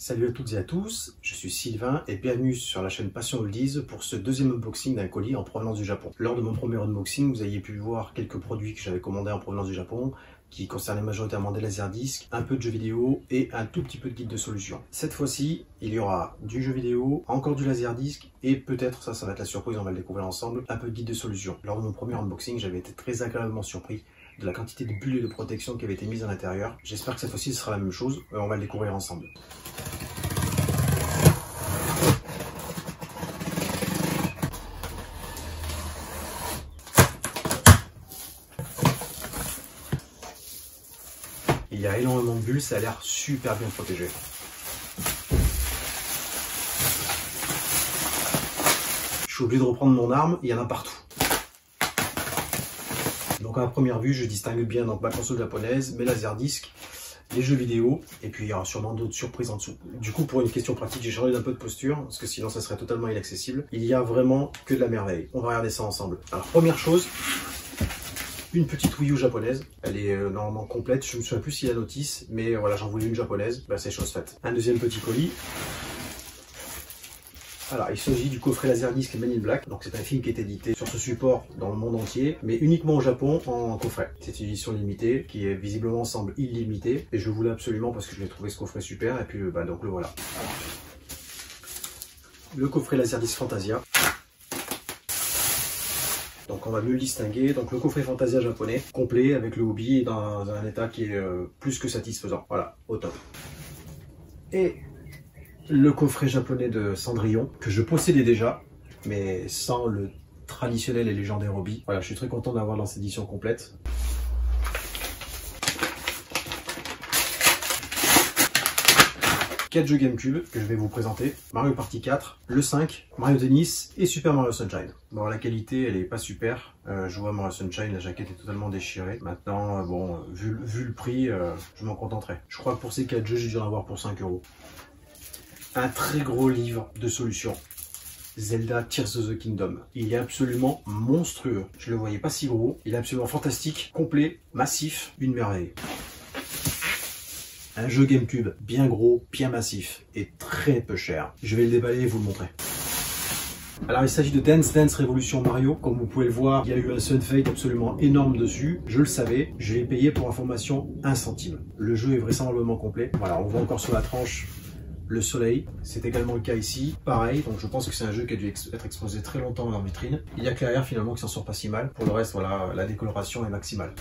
Salut à toutes et à tous, je suis Sylvain et bienvenue sur la chaîne Passion Oldies pour ce deuxième unboxing d'un colis en provenance du Japon. Lors de mon premier unboxing, vous aviez pu voir quelques produits que j'avais commandés en provenance du Japon qui concernaient majoritairement des laserdiscs, un peu de jeux vidéo et un tout petit peu de guide de solution. Cette fois-ci, il y aura du jeu vidéo, encore du laserdisc et peut-être, ça va être la surprise, on va le découvrir ensemble, un peu de guide de solution. Lors de mon premier unboxing, j'avais été très agréablement surpris de la quantité de bulles de protection qui avaient été mises à l'intérieur. J'espère que cette fois-ci ce sera la même chose, on va le découvrir ensemble. Il y a énormément de bulles, ça a l'air super bien protégé. Je suis obligé de reprendre mon arme, il y en a partout. Donc à la première vue, je distingue bien donc ma console japonaise, mes laserdiscs, les jeux vidéo, et puis il y aura sûrement d'autres surprises en dessous. Du coup, pour une question pratique, j'ai changé d'un peu de posture, parce que sinon ça serait totalement inaccessible. Il y a vraiment que de la merveille. On va regarder ça ensemble. Alors première chose, une petite Wii U japonaise, elle est normalement complète, je ne me souviens plus s'il y a notice, mais voilà, j'en voulais une japonaise, bah, c'est chose faite. Un deuxième petit colis. Alors, il s'agit du coffret Laserdisc Men in Black, donc c'est un film qui est édité sur ce support dans le monde entier, mais uniquement au Japon en coffret. C'est une édition limitée, qui est visiblement semble illimitée, et je voulais absolument parce que je l'ai trouvé ce coffret super, et puis bah, donc le voilà. Le coffret Laserdisc Fantasia. Donc on va mieux le distinguer. Donc le coffret Fantasia japonais, complet avec le hobby dans un état qui est plus que satisfaisant. Voilà, au top. Et le coffret japonais de Cendrillon, que je possédais déjà, mais sans le traditionnel et légendaire hobby. Voilà, je suis très content d'avoir dans cette édition complète. Quatre jeux GameCube que je vais vous présenter. Mario Party 4, le 5, Mario Tennis et Super Mario Sunshine. Bon, la qualité, elle est pas super. Je vois Mario Sunshine, la jaquette est totalement déchirée. Maintenant, bon, vu le prix, je m'en contenterai. Je crois que pour ces 4 jeux, j'ai dû en avoir pour 5 €. Un très gros livre de solutions. Zelda Tears of the Kingdom. Il est absolument monstrueux. Je le voyais pas si gros. Il est absolument fantastique, complet, massif, une merveille. Un jeu GameCube bien gros, bien massif et très peu cher. Je vais le déballer et vous le montrer. Alors il s'agit de Dance Dance Revolution Mario. Comme vous pouvez le voir, il y a eu un sunfade absolument énorme dessus. Je le savais, je l'ai payé pour information 1 centime. Le jeu est vraisemblablement complet. Voilà, on voit encore sur la tranche le soleil, c'est également le cas ici. Pareil, donc je pense que c'est un jeu qui a dû être exposé très longtemps en vitrine. Il y a que l'arrière finalement qui s'en sort pas si mal. Pour le reste, voilà, la décoloration est maximale.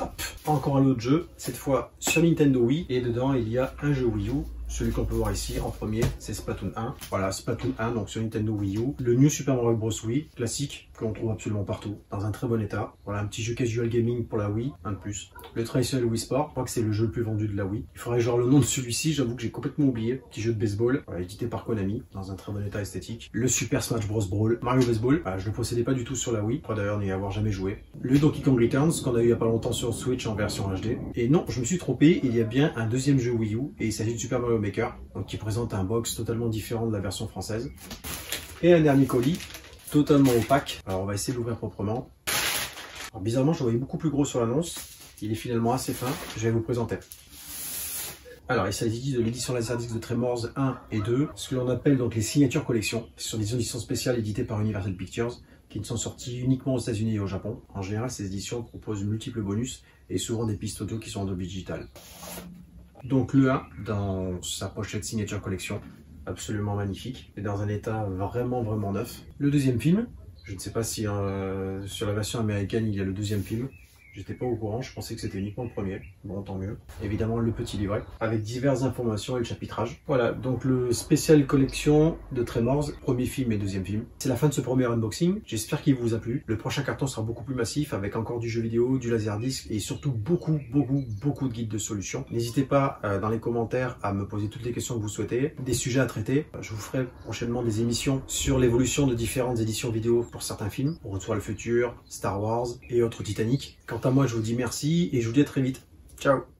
Hop, encore un autre jeu, cette fois sur Nintendo Wii. Et dedans, il y a un jeu Wii U. Celui qu'on peut voir ici en premier, c'est Splatoon 1. Voilà, Splatoon 1, donc sur Nintendo Wii U. Le New Super Mario Bros. Wii, classique, que l'on trouve absolument partout, dans un très bon état. Voilà, un petit jeu casual gaming pour la Wii, un de plus. Le traditionnel Wii Sport, je crois que c'est le jeu le plus vendu de la Wii. Il faudrait genre le nom de celui-ci, j'avoue que j'ai complètement oublié. Petit jeu de baseball, voilà, édité par Konami, dans un très bon état esthétique. Le Super Smash Bros. Brawl, Mario Baseball, voilà, je ne le possédais pas du tout sur la Wii, pour d'ailleurs n'y avoir jamais joué. Le Donkey Kong Returns, qu'on a eu il y a pas longtemps sur Switch en version HD. Et non, je me suis trompé, il y a bien un deuxième jeu Wii U, et il s'agit de Super Mario Maker, donc qui présente un box totalement différent de la version française. Et un dernier colis, totalement opaque. Alors on va essayer de l'ouvrir proprement. Alors bizarrement, je le voyais beaucoup plus gros sur l'annonce. Il est finalement assez fin. Je vais vous présenter. Alors il s'agit de l'édition Laserdisc de Tremors 1 et 2, ce que l'on appelle donc les Signature Collection. Ce sont des éditions spéciales éditées par Universal Pictures, qui ne sont sorties uniquement aux États-Unis et au Japon. En général, ces éditions proposent multiples bonus et souvent des pistes audio qui sont en Dolby Digital. Donc le 1 dans sa pochette Signature Collection, absolument magnifique, et dans un état vraiment neuf. Le deuxième film, je ne sais pas si sur la version américaine il y a le deuxième film. J'étais pas au courant, je pensais que c'était uniquement le premier. Bon, tant mieux. Évidemment, le petit livret, avec diverses informations et le chapitrage. Voilà, donc le spécial collection de Tremors, premier film et deuxième film. C'est la fin de ce premier unboxing. J'espère qu'il vous a plu. Le prochain carton sera beaucoup plus massif, avec encore du jeu vidéo, du laserdisc, et surtout beaucoup de guides de solutions. N'hésitez pas dans les commentaires à me poser toutes les questions que vous souhaitez, des sujets à traiter. Je vous ferai prochainement des émissions sur l'évolution de différentes éditions vidéo pour certains films. Retour à le futur, Star Wars et autres Titanic. Quant à moi, je vous dis merci et je vous dis à très vite. Ciao!